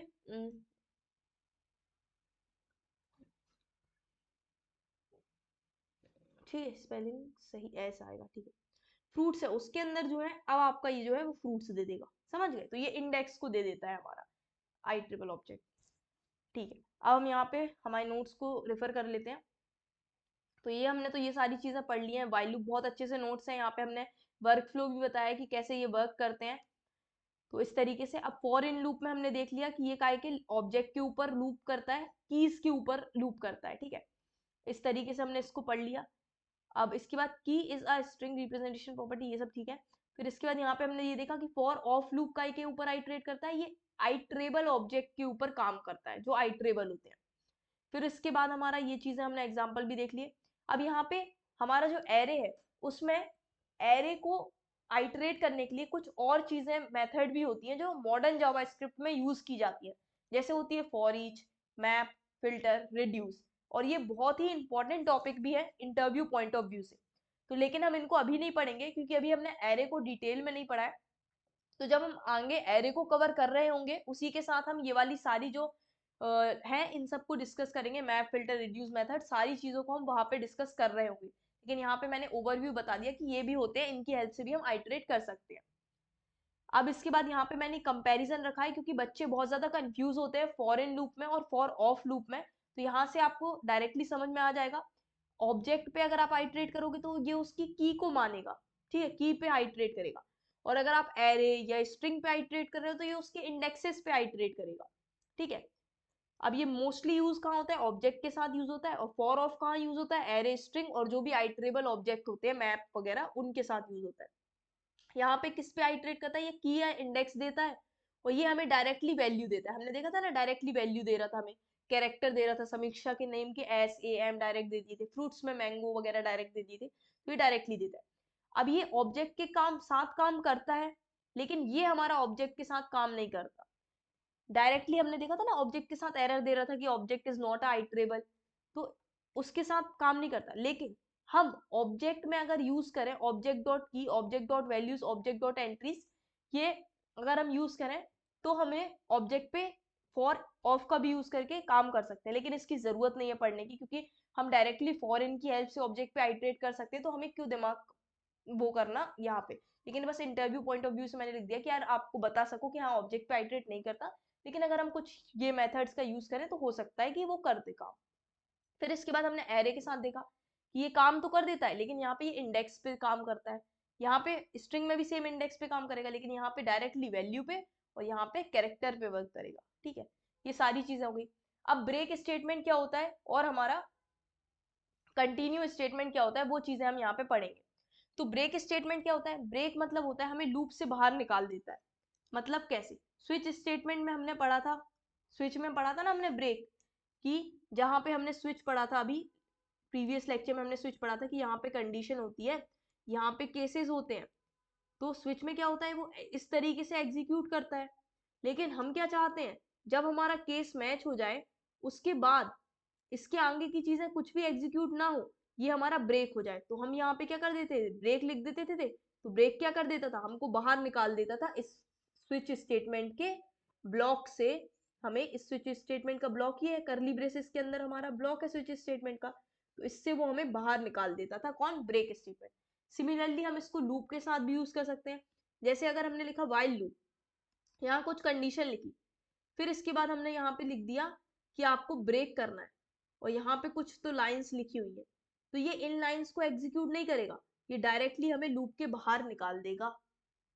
Speaker 1: ठीक है, स्पेलिंग सही ऐसा आएगा, ठीक है। फ्रूट्स है उसके अंदर जो है, अब आपका ये जो है वो फ्रूट्स दे देगा, समझ गए। तो ये इंडेक्स को दे देता है हमारा आई ट्रिपल ऑब्जेक्ट। ठीक है, अब हम यहाँ पे हमारे नोट्स को रेफर कर लेते हैं। तो ये हमने तो ये सारी चीजें पढ़ ली हैं, वाइल लूप बहुत अच्छे से नोट्स हैं, यहाँ पे हमने वर्क फ्लो भी बताया कि कैसे ये वर्क करते हैं। तो इस तरीके से अब फॉर इन लूप में हमने देख लिया कि ये काय के ऑब्जेक्ट के ऊपर लूप करता है, कीज के ऊपर लूप करता है, ठीक है। इस तरीके से हमने इसको पढ़ लिया। अब इसके बाद की is a string representation property, ये सब ठीक है। फिर इसके बाद यहाँ पे हमने ये देखा कि फॉर ऑफ लूप काय के ऊपर आइटरेट करता है, ये आइट्रेबल ऑब्जेक्ट के ऊपर काम करता है, जो आइट्रेबल होते हैं। फिर इसके बाद हमारा ये चीजें हमने एग्जाम्पल भी देख लिए। अब यहाँ पे हमारा जो एरे है उसमें एरे को आइटरेट करने के लिए कुछ और चीजें मेथड भी होती हैं जो मॉडर्न जावास्क्रिप्ट में यूज की जाती है। जैसे होती है for each, map, filter, reduce. और ये बहुत ही इंपॉर्टेंट टॉपिक भी है इंटरव्यू पॉइंट ऑफ व्यू से। तो लेकिन हम इनको अभी नहीं पढ़ेंगे क्योंकि अभी हमने एरे को डिटेल में नहीं पढ़ा है। तो जब हम आगे एरे को कवर कर रहे होंगे उसी के साथ हम ये वाली सारी जो है इन सबको डिस्कस करेंगे, मैप, फिल्टर, रिड्यूस मेथड, सारी चीजों को हम वहां पे डिस्कस कर रहे होंगे। लेकिन यहाँ पे मैंने ओवरव्यू बता दिया कि ये भी होते हैं, इनकी हेल्प से भी हम आइटरेट कर सकते हैं। अब इसके बाद यहाँ पे मैंने कंपैरिजन रखा है क्योंकि बच्चे बहुत ज्यादा कंफ्यूज होते हैं फॉर इन लूप में और फॉर ऑफ लूप में। तो यहाँ से आपको डायरेक्टली समझ में आ जाएगा। ऑब्जेक्ट पे अगर आप आइटरेट करोगे तो ये उसकी की को मानेगा, ठीक है, की पे आइटरेट करेगा। और अगर आप एरे या स्ट्रिंग पे आइटरेट कर रहे हो तो ये उसके इंडेक्सेस पे आइटरेट करेगा, ठीक है। अब ये मोस्टली यूज कहाँ होता है, ऑब्जेक्ट के साथ यूज होता है। और फॉर ऑफ कहाँ यूज होता है, एरे, स्ट्रिंग और जो भी आइटरेबल ऑब्जेक्ट होते हैं, मैप वगैरह, उनके साथ यूज होता है। यहाँ पे किस पे आइटरेट करता है, ये की या इंडेक्स देता है, और ये हमें डायरेक्टली वैल्यू देता है। हमने देखा था ना, डायरेक्टली वैल्यू दे रहा था, हमें कैरेक्टर दे रहा था, समीक्षा के नेम के SAM डायरेक्ट दे दिए थे, फ्रूट्स में मैंगो वगैरह डायरेक्ट दे दिए थे, तो ये डायरेक्टली देता है। अब ये ऑब्जेक्ट के साथ काम करता है, लेकिन ये हमारा ऑब्जेक्ट के साथ काम नहीं करता। डायरेक्टली हमने देखा था ना, ऑब्जेक्ट के साथ एरर दे रहा था कि ऑब्जेक्ट इज नॉट आइटरेबल, तो उसके साथ काम नहीं करता। लेकिन हम ऑब्जेक्ट में अगर यूज करें ऑब्जेक्ट डॉट की, object dot values, object dot entries, ये अगर हम यूज करें तो हमें ऑब्जेक्ट पे फॉर ऑफ का भी यूज करके काम कर सकते हैं। लेकिन इसकी जरूरत नहीं है पढ़ने की, क्योंकि हम डायरेक्टली फॉर इन की हेल्प से ऑब्जेक्ट पे आइटरेट कर सकते हैं, तो हमें क्यों दिमाग वो करना यहाँ पे। लेकिन बस इंटरव्यू पॉइंट ऑफ व्यू से मैंने लिख दिया कि यार आपको बता सको कि हाँ ऑब्जेक्ट पे आइटरेट नहीं करता, लेकिन अगर हम कुछ ये मेथड्स का यूज करें तो हो सकता है कि वो कर दे काम। फिर इसके बाद हमने एरे के साथ देखा कि ये काम तो कर देता है, लेकिन यहाँ पे ये इंडेक्स पे काम करता है। यहाँ पे स्ट्रिंग में भी सेम इंडेक्स पे काम करेगा, लेकिन यहाँ पे डायरेक्टली वैल्यू पे और यहाँ पे कैरेक्टर पे वर्क करेगा, ठीक है। ये सारी चीजें हो गई। अब ब्रेक स्टेटमेंट क्या होता है और हमारा कंटिन्यू स्टेटमेंट क्या होता है, वो चीजें हम यहाँ पे पढ़ेंगे। तो ब्रेक स्टेटमेंट क्या होता है, ब्रेक मतलब होता है हमें लूप से बाहर निकाल देता है। मतलब कैसे, स्विच स्टेटमेंट में हमने पढ़ा था, स्विच में पढ़ा था ना हमने ब्रेक, कि जहां पे हमने स्विच पढ़ा था अभी प्रीवियस लेक्चर में, हमने स्विच पढ़ा था कि यहाँ पे कंडीशन होती है, यहाँ पे केसेस होते हैं। तो स्विच में क्या होता है, वो इस तरीके से एग्जीक्यूट करता है। लेकिन हम क्या चाहते हैं, जब हमारा केस मैच हो जाए उसके बाद इसके आगे की चीजें कुछ भी एग्जीक्यूट ना हो, ये हमारा ब्रेक हो जाए, तो हम यहाँ पे क्या कर देते थे, ब्रेक लिख देते थे। तो ब्रेक क्या कर देता था, हमको बाहर निकाल देता था इस स्विच स्टेटमेंट के ब्लॉक से। हमें इस स्विच स्टेटमेंट का ब्लॉक ही है, करली ब्रेसेस के अंदर हमारा ब्लॉक है स्विच स्टेटमेंट का, तो इससे वो हमें बाहर निकाल देता था, कौन, ब्रेक स्टेटमेंट। सिमिलरली हम इसको लूप के साथ भी यूज कर सकते हैं। जैसे अगर हमने लिखा वाइल लूप, यहाँ कुछ कंडीशन लिखी, फिर इसके बाद हमने यहाँ पे लिख दिया कि आपको ब्रेक करना है, और यहाँ पे कुछ तो लाइंस लिखी हुई है, तो ये इन लाइंस को एग्जीक्यूट नहीं करेगा, ये डायरेक्टली हमें लूप के बाहर निकाल देगा।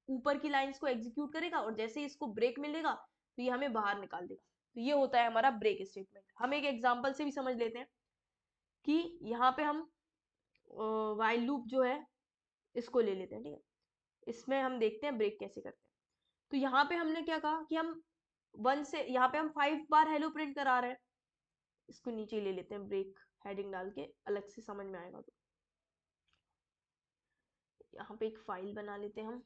Speaker 1: ऊपर की लाइंस को एग्जीक्यूट करेगा और जैसे ही इसको ब्रेक मिलेगा तो ये हमें बाहर निकाल देगा। तो ये होता है हमारा ब्रेक स्टेटमेंट। हम एक एग्जांपल से भी समझ लेते हैं कि यहाँ पे हम व्हाइल लूप जो है इसको ले लेते हैं, ठीक है। इसमें हम देखते हैं ब्रेक कैसे करते हैं। तो यहाँ पे हमने क्या कहा कि हम 1 से यहाँ पे हम 5 बार हेलो प्रिंट करा रहे हैं, इसको नीचे ले लेते हैं ब्रेक हेडिंग डाल के, अलग से समझ में आएगा। तो यहाँ पे एक फाइल बना लेते हैं हम,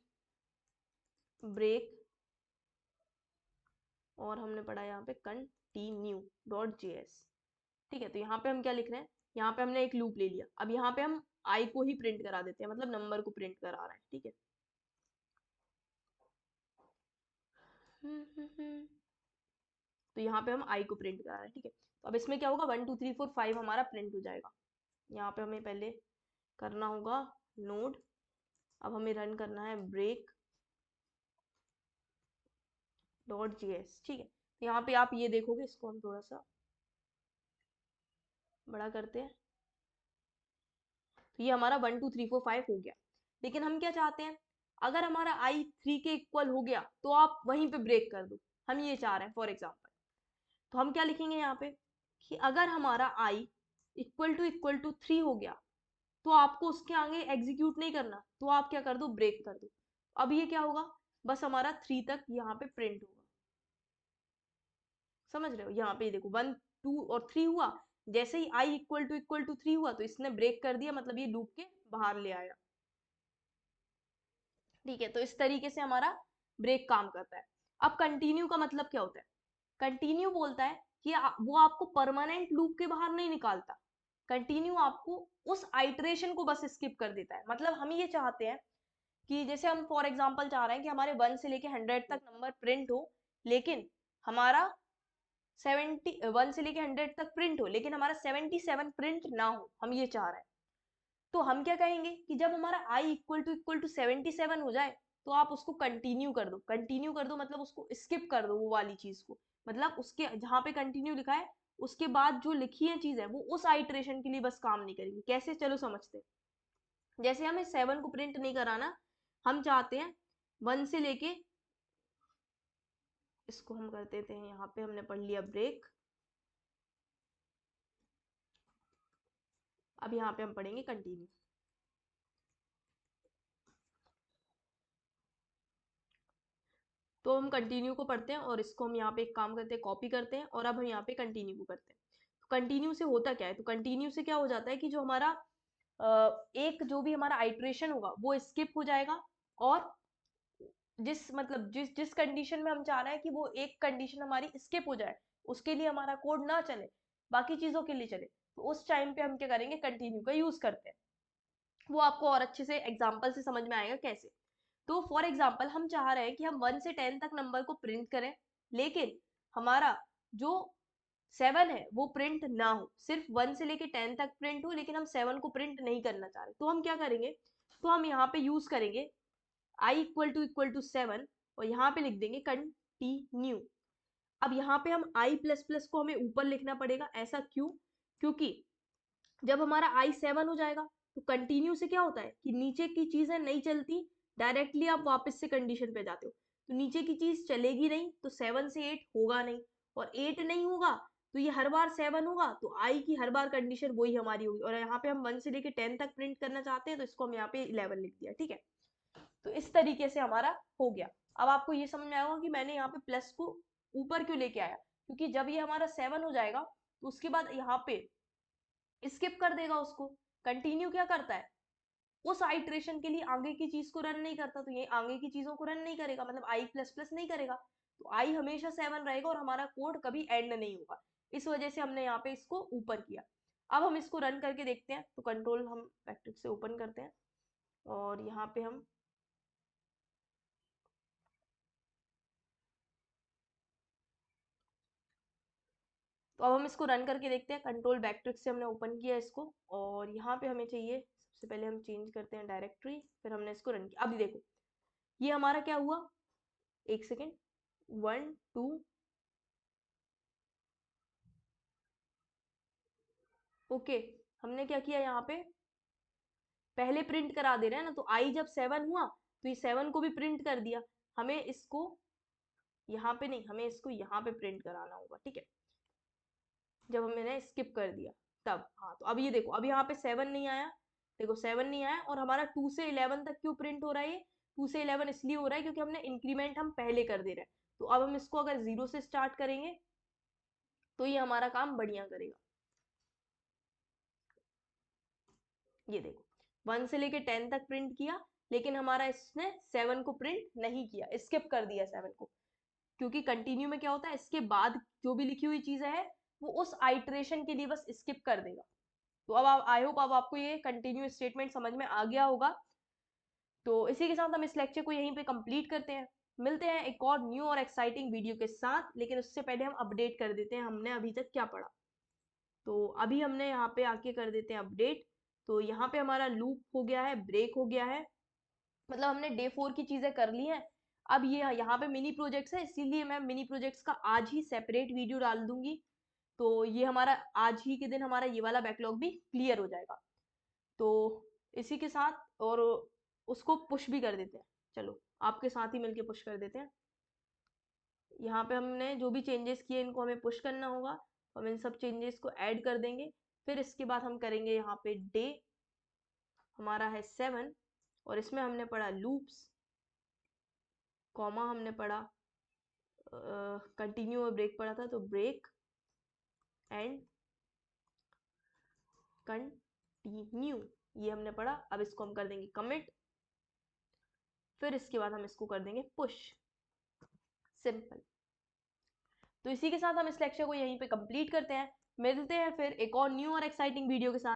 Speaker 1: ब्रेक, और हमने पढ़ा यहाँ पे continue.js। ठीक है, तो यहाँ पे हम क्या लिख रहे हैं, यहाँ पे हमने एक लूप ले लिया, अब यहाँ पे हम आई को ही प्रिंट करा देते हैं, मतलब नंबर को प्रिंट करा रहे हैं। ठीक है, तो यहाँ पे हम आई को प्रिंट करा रहे हैं। ठीक है, तो अब इसमें क्या होगा, 1 2 3 4 5 हमारा प्रिंट हो जाएगा। यहाँ पे हमें पहले करना होगा नोड, अब हमें रन करना है break.js। ठीक है, तो यहाँ पे आप ये देखोगे, इसको हम थोड़ा सा बड़ा करते हैं, तो ये हमारा 1 2 3 4 5 हो गया। लेकिन हम क्या चाहते हैं, अगर हमारा आई 3 के इक्वल हो गया तो आप वहीं पे ब्रेक कर दो, हम ये चाह रहे हैं फॉर एग्जाम्पल। तो हम क्या लिखेंगे यहाँ पे कि अगर हमारा आई इक्वल टू 3 हो गया तो आपको उसके आगे एग्जीक्यूट नहीं करना, तो आप क्या कर दो, ब्रेक कर दो। अब ये क्या होगा, बस हमारा 3 तक यहाँ पे प्रिंट होगा। समझ रहे हो, यहाँ पे देखो 1 2 और 3 हुआ, जैसे ही आई इक्वल टू 3 हुआ तो इसने ब्रेक कर दिया, मतलब ये लूप के बाहर ले आया। ठीक है, तो इस तरीके से हमारा ब्रेक काम करता है। अब कंटिन्यू का मतलब क्या होता है, कंटिन्यू बोलता है कि वो आपको परमानेंट लूप के बाहर नहीं निकालता, कंटिन्यू आपको उस आइटरेशन को बस स्किप कर देता है। मतलब हम ये चाहते हैं कि जैसे हम फॉर एग्जांपल चाह रहे हैं कि हमारे 1 से लेके 100 तक नंबर प्रिंट हो, लेकिन हमारा 1 से लेके 100 तक प्रिंट हो, लेकिन हमारा 77 प्रिंट ना हो, हम ये चाह रहे हैं। तो हम क्या कहेंगे कि जब हमारा आई इक्वल टू 77 हो जाए तो आप उसको कंटिन्यू कर दो। कंटिन्यू कर दो मतलब उसको स्किप कर दो, वो वाली चीज को, मतलब उसके जहाँ पे कंटिन्यू लिखा है उसके बाद जो लिखी है चीज है वो उस आइटरेशन के लिए बस काम नहीं करेगी। कैसे, चलो समझते हैं। जैसे हमें 7 को प्रिंट नहीं कराना, हम चाहते हैं 1 से लेके, इसको हम कर देते हैं, यहाँ पे हमने पढ़ लिया ब्रेक, अब यहाँ पे हम पढ़ेंगे कंटिन्यू। तो हम कंटिन्यू को पढ़ते हैं और इसको हम यहाँ पे एक काम करते हैं, कॉपी करते हैं, और अब हम यहाँ पे कंटिन्यू को करते हैं। तो कंटिन्यू से होता क्या है, तो कंटिन्यू से क्या हो जाता है कि जो हमारा एक जो भी हमारा आइट्रेशन होगा वो स्किप हो जाएगा, और जिस कंडीशन में हम चाह रहे हैं कि वो एक कंडीशन हमारी स्किप हो जाए, उसके लिए हमारा कोड ना चले, बाकी चीजों के लिए चले, तो उस टाइम पे हम क्या करेंगे, कंटिन्यू का यूज करते हैं। वो आपको और अच्छे से एग्जाम्पल से समझ में आएगा कैसे। तो फॉर एग्जाम्पल हम चाह रहे हैं कि हम 1 से 10 तक नंबर को प्रिंट करें, लेकिन हमारा जो 7 है वो प्रिंट ना हो, सिर्फ 1 से लेके 10 तक प्रिंट हो, लेकिन हम 7 को प्रिंट नहीं करना चाह रहे। तो हम क्या करेंगे, तो हम यहाँ पे यूज करेंगे आई इक्वल टू 7, और यहाँ पे लिख देंगे कंटिन्यू। अब यहाँ पे हम आई प्लस प्लस को हमें ऊपर लिखना पड़ेगा, ऐसा क्यों, क्योंकि जब हमारा आई 7 हो जाएगा तो कंटिन्यू से क्या होता है कि नीचे की चीजें नहीं चलती, डायरेक्टली आप वापस से कंडीशन पे जाते हो, तो नीचे की चीज चलेगी नहीं, तो 7 से 8 होगा नहीं, और 8 नहीं होगा तो ये हर बार 7 होगा, तो आई की हर बार कंडीशन वही हमारी होगी। और यहाँ पे हम 1 से लेके 10 तक प्रिंट करना चाहते हैं, तो इसको हम यहाँ पे 11 लिख दिया। ठीक है, तो इस तरीके से हमारा हो गया। अब आपको ये समझ में आएगा कि मैंने यहाँ पे प्लस को ऊपर क्यों लेके आया, क्योंकि जब ये हमारा 7 हो जाएगा तो उसके बाद यहाँ पे स्किप कर देगा उसको। कंटिन्यू क्या करता है, उस आइट्रेशन के लिए आगे की चीज को रन नहीं करता, तो ये आगे की चीजों को रन नहीं करेगा, मतलब आई प्लस प्लस नहीं करेगा, तो आई हमेशा 7 रहेगा और हमारा कोड कभी एंड नहीं होगा। इस वजह से हमने यहाँ पे इसको ऊपर किया। अब हम इसको रन करके देखते हैं, तो कंट्रोल हम बैकटिक से ओपन करते हैं, और यहाँ पे हम तो अब हम इसको रन करके देखते हैं। कंट्रोल बैकट्रिक से हमने ओपन किया इसको, और यहाँ पे हमें चाहिए, सबसे पहले हम चेंज करते हैं डायरेक्टरी, फिर हमने इसको रन किया। अभी देखो ये हमारा क्या हुआ, एक सेकेंड, 1 2, ओके, हमने क्या किया, यहाँ पे पहले प्रिंट करा दे रहे हैं ना, तो आई जब 7 हुआ तो ये 7 को भी प्रिंट कर दिया। हमें इसको यहाँ पे नहीं, हमें इसको यहाँ पे प्रिंट कराना होगा। ठीक है, जब मैंने स्किप कर दिया तब, हाँ, तो अब ये देखो, अब यहाँ पे 7 नहीं आया, देखो 7 नहीं आया, और हमारा 2 से 11 तक क्यों प्रिंट हो रहा है, ये 2 से 11 इसलिए हो रहा है क्योंकि हमने इंक्रीमेंट हम पहले कर दे रहे हैं। तो अब हम इसको अगर 0 से स्टार्ट करेंगे तो ये हमारा काम बढ़िया करेगा। ये देखो 1 से लेके 10 तक प्रिंट किया, लेकिन हमारा इसने 7 को प्रिंट नहीं किया, स्किप कर दिया 7 को, क्योंकि कंटिन्यू में क्या होता है, इसके बाद जो भी लिखी हुई चीजें है वो उस आइट्रेशन के लिए बस स्किप कर देगा। तो अब आई होप अब आपको ये कंटिन्यू स्टेटमेंट समझ में आ गया होगा। तो इसी के साथ हम इस लेक्चर को यहीं पे कंप्लीट करते हैं। मिलते हैं एक और न्यू और एक्साइटिंग वीडियो के साथ, लेकिन उससे पहले हम अपडेट कर देते हैं हमने अभी तक क्या पढ़ा। तो अभी हमने यहाँ पे आके कर देते हैं अपडेट। तो यहाँ पे हमारा लूप हो गया है, ब्रेक हो गया है, मतलब हमने डे 4 की चीजें कर ली हैं। अब ये यहाँ पे मिनी प्रोजेक्ट्स है, इसीलिए मैं मिनी प्रोजेक्ट्स का आज ही सेपरेट वीडियो डाल दूंगी। तो ये हमारा आज ही के दिन हमारा ये वाला बैकलॉग भी क्लियर हो जाएगा। तो इसी के साथ और उसको पुश भी कर देते हैं, चलो आपके साथ ही मिलके पुश कर देते हैं। यहाँ पे हमने जो भी चेंजेस किए इनको हमें पुश करना होगा, हम इन सब चेंजेस को ऐड कर देंगे। फिर इसके बाद हम करेंगे यहाँ पे डे हमारा है 7, और इसमें हमने पढ़ा लूप्स, कॉमा हमने पढ़ा, कंटिन्यू और ब्रेक पढ़ा था, तो ब्रेक एंड कंटिन्यू ये हमने पढ़ा। अब इसको हम कर देंगे कमिट, फिर इसके बाद हम इसको कर देंगे पुश, सिंपल। तो इसी के साथ हम इस लेक्चर को यहीं पे कंप्लीट करते हैं। मिलते हैं फिर एक और न्यू और एक्साइटिंग वीडियो के साथ।